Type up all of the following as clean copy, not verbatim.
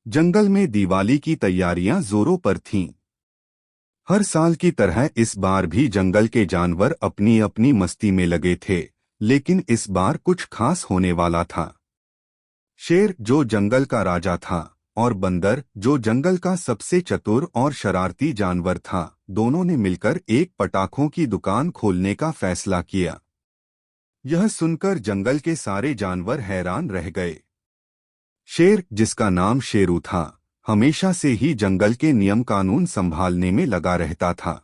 जंगल में दिवाली की तैयारियां जोरों पर थीं। हर साल की तरह इस बार भी जंगल के जानवर अपनी अपनी मस्ती में लगे थे, लेकिन इस बार कुछ खास होने वाला था। शेर, जो जंगल का राजा था, और बंदर, जो जंगल का सबसे चतुर और शरारती जानवर था, दोनों ने मिलकर एक पटाखों की दुकान खोलने का फैसला किया। यह सुनकर जंगल के सारे जानवर हैरान रह गए। शेर, जिसका नाम शेरू था, हमेशा से ही जंगल के नियम कानून संभालने में लगा रहता था।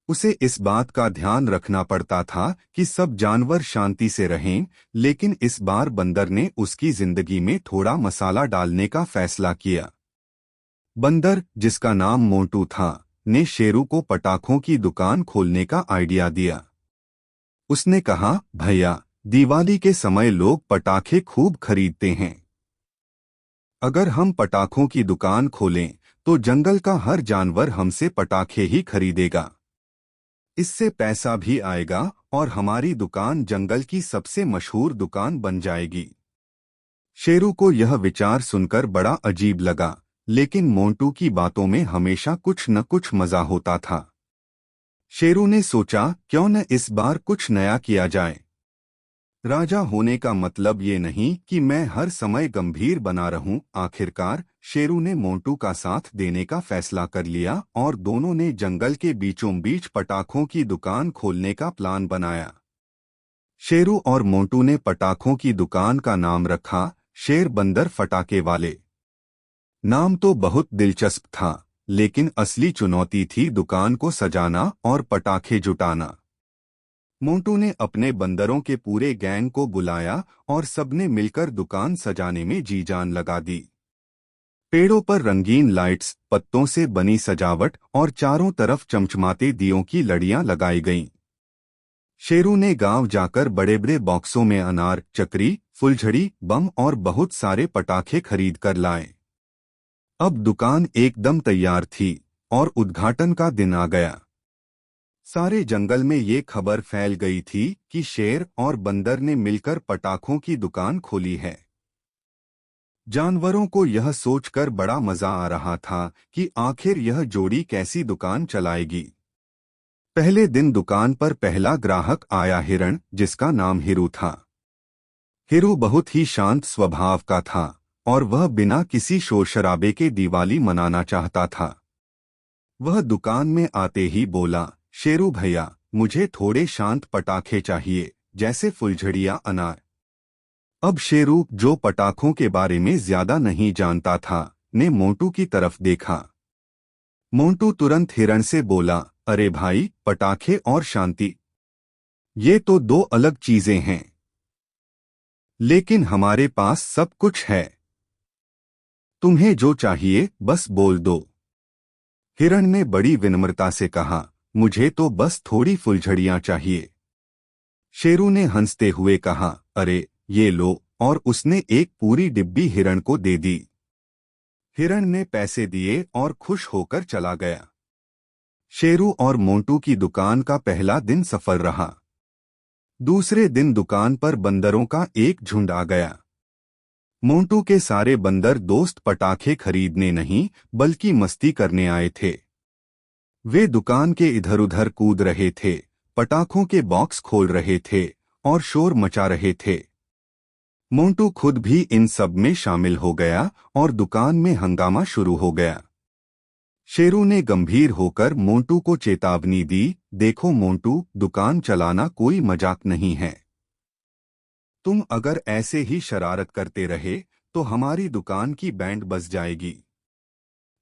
उसे इस बात का ध्यान रखना पड़ता था कि सब जानवर शांति से रहें, लेकिन इस बार बंदर ने उसकी जिंदगी में थोड़ा मसाला डालने का फैसला किया। बंदर, जिसका नाम मोंटू था, ने शेरू को पटाखों की दुकान खोलने का आइडिया दिया। उसने कहा, भैया, दिवाली के समय लोग पटाखे खूब खरीदते हैं। अगर हम पटाखों की दुकान खोलें तो जंगल का हर जानवर हमसे पटाखे ही खरीदेगा। इससे पैसा भी आएगा और हमारी दुकान जंगल की सबसे मशहूर दुकान बन जाएगी। शेरू को यह विचार सुनकर बड़ा अजीब लगा, लेकिन मोंटू की बातों में हमेशा कुछ न कुछ मजा होता था। शेरू ने सोचा, क्यों न इस बार कुछ नया किया जाए। राजा होने का मतलब ये नहीं कि मैं हर समय गंभीर बना रहूं। आखिरकार शेरू ने मोंटू का साथ देने का फैसला कर लिया और दोनों ने जंगल के बीचों बीच पटाखों की दुकान खोलने का प्लान बनाया। शेरू और मोंटू ने पटाखों की दुकान का नाम रखा शेर बंदर फटाके वाले। नाम तो बहुत दिलचस्प था, लेकिन असली चुनौती थी दुकान को सजाना और पटाखे जुटाना। मोंटू ने अपने बंदरों के पूरे गैंग को बुलाया और सबने मिलकर दुकान सजाने में जी जान लगा दी। पेड़ों पर रंगीन लाइट्स, पत्तों से बनी सजावट और चारों तरफ चमचमाते दियों की लड़ियां लगाई गईं। शेरू ने गांव जाकर बड़े बड़े बॉक्सों में अनार, चक्री, फुलझड़ी, बम और बहुत सारे पटाखे खरीद कर लाए। अब दुकान एकदम तैयार थी और उद्घाटन का दिन आ गया। सारे जंगल में ये खबर फैल गई थी कि शेर और बंदर ने मिलकर पटाखों की दुकान खोली है। जानवरों को यह सोचकर बड़ा मजा आ रहा था कि आखिर यह जोड़ी कैसी दुकान चलाएगी। पहले दिन दुकान पर पहला ग्राहक आया हिरण, जिसका नाम हिरू था। हिरू बहुत ही शांत स्वभाव का था और वह बिना किसी शोर शराबे के दिवाली मनाना चाहता था। वह दुकान में आते ही बोला, शेरू भैया, मुझे थोड़े शांत पटाखे चाहिए, जैसे फुलझड़ियां, अनार। अब शेरू, जो पटाखों के बारे में ज्यादा नहीं जानता था, ने मोंटू की तरफ देखा। मोंटू तुरंत हिरण से बोला, अरे भाई, पटाखे और शांति, ये तो दो अलग चीजें हैं। लेकिन हमारे पास सब कुछ है। तुम्हें जो चाहिए बस बोल दो। हिरण ने बड़ी विनम्रता से कहा, मुझे तो बस थोड़ी फुलझड़ियां चाहिए। शेरू ने हंसते हुए कहा, अरे ये लो, और उसने एक पूरी डिब्बी हिरण को दे दी। हिरण ने पैसे दिए और खुश होकर चला गया। शेरू और मोंटू की दुकान का पहला दिन सफल रहा। दूसरे दिन दुकान पर बंदरों का एक झुंड आ गया। मोंटू के सारे बंदर दोस्त पटाखे खरीदने नहीं, बल्कि मस्ती करने आए थे। वे दुकान के इधर उधर कूद रहे थे, पटाखों के बॉक्स खोल रहे थे और शोर मचा रहे थे। मोंटू खुद भी इन सब में शामिल हो गया और दुकान में हंगामा शुरू हो गया। शेरू ने गंभीर होकर मोंटू को चेतावनी दी, देखो मोंटू, दुकान चलाना कोई मजाक नहीं है। तुम अगर ऐसे ही शरारत करते रहे तो हमारी दुकान की बैंड बज जाएगी।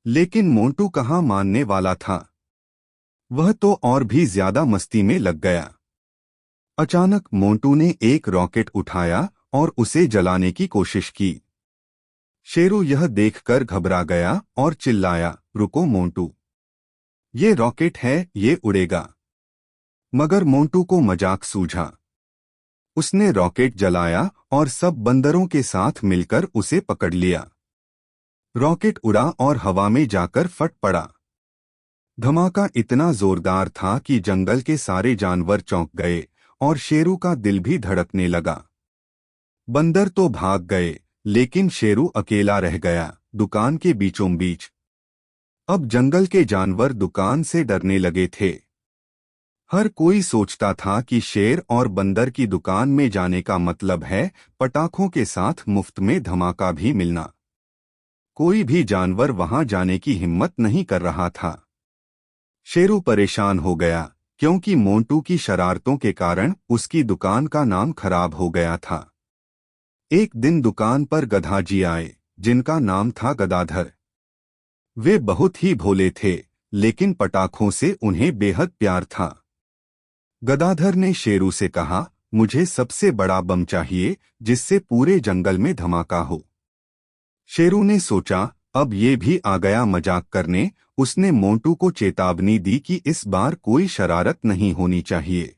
लेकिन मोंटू कहाँ मानने वाला था। वह तो और भी ज्यादा मस्ती में लग गया। अचानक मोंटू ने एक रॉकेट उठाया और उसे जलाने की कोशिश की। शेरू यह देखकर घबरा गया और चिल्लाया, रुको मोंटू, ये रॉकेट है, ये उड़ेगा। मगर मोंटू को मजाक सूझा। उसने रॉकेट जलाया और सब बंदरों के साथ मिलकर उसे पकड़ लिया। रॉकेट उड़ा और हवा में जाकर फट पड़ा। धमाका इतना जोरदार था कि जंगल के सारे जानवर चौंक गए और शेरू का दिल भी धड़कने लगा। बंदर तो भाग गए, लेकिन शेरू अकेला रह गया। दुकान के बीचों बीच। अब जंगल के जानवर दुकान से डरने लगे थे। हर कोई सोचता था कि शेर और बंदर की दुकान में जाने का मतलब है पटाखों के साथ मुफ्त में धमाका भी मिलना। कोई भी जानवर वहां जाने की हिम्मत नहीं कर रहा था। शेरू परेशान हो गया क्योंकि मोंटू की शरारतों के कारण उसकी दुकान का नाम खराब हो गया था। एक दिन दुकान पर गधा जी आए, जिनका नाम था गदाधर। वे बहुत ही भोले थे, लेकिन पटाखों से उन्हें बेहद प्यार था। गदाधर ने शेरू से कहा, मुझे सबसे बड़ा बम चाहिए जिससे पूरे जंगल में धमाका हो। शेरू ने सोचा, अब ये भी आ गया मजाक करने। उसने मोंटू को चेतावनी दी कि इस बार कोई शरारत नहीं होनी चाहिए।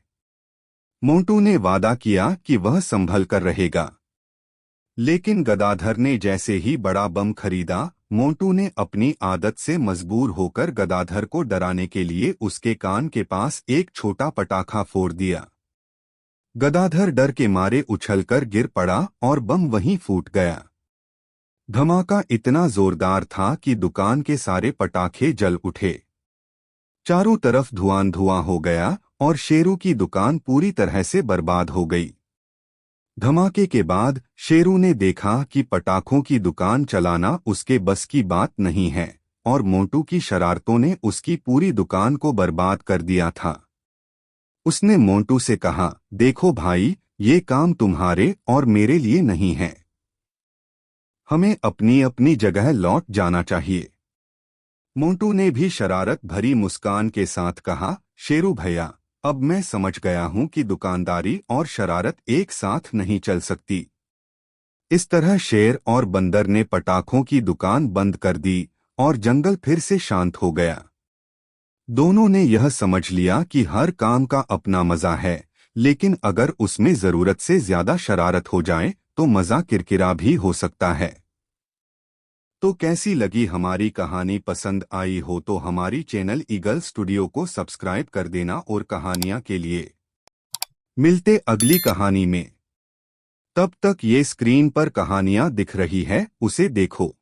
मोंटू ने वादा किया कि वह संभल कर रहेगा। लेकिन गदाधर ने जैसे ही बड़ा बम खरीदा, मोंटू ने अपनी आदत से मजबूर होकर गदाधर को डराने के लिए उसके कान के पास एक छोटा पटाखा फोड़ दिया। गदाधर डर के मारे उछलकर गिर पड़ा और बम वहीं फूट गया। धमाका इतना जोरदार था कि दुकान के सारे पटाखे जल उठे। चारों तरफ धुआं धुआं हो गया और शेरू की दुकान पूरी तरह से बर्बाद हो गई। धमाके के बाद शेरू ने देखा कि पटाखों की दुकान चलाना उसके बस की बात नहीं है और मोंटू की शरारतों ने उसकी पूरी दुकान को बर्बाद कर दिया था। उसने मोंटू से कहा, देखो भाई, ये काम तुम्हारे और मेरे लिए नहीं है। हमें अपनी अपनी जगह लौट जाना चाहिए। मोंटू ने भी शरारत भरी मुस्कान के साथ कहा, शेरू भैया, अब मैं समझ गया हूं कि दुकानदारी और शरारत एक साथ नहीं चल सकती। इस तरह शेर और बंदर ने पटाखों की दुकान बंद कर दी और जंगल फिर से शांत हो गया। दोनों ने यह समझ लिया कि हर काम का अपना मजा है, लेकिन अगर उसमें जरूरत से ज्यादा शरारत हो जाए तो मजा किरकिरा भी हो सकता है। तो कैसी लगी हमारी कहानी? पसंद आई हो तो हमारी चैनल ईगल स्टूडियो को सब्सक्राइब कर देना और कहानियां के लिए मिलते अगली कहानी में। तब तक ये स्क्रीन पर कहानियां दिख रही है, उसे देखो।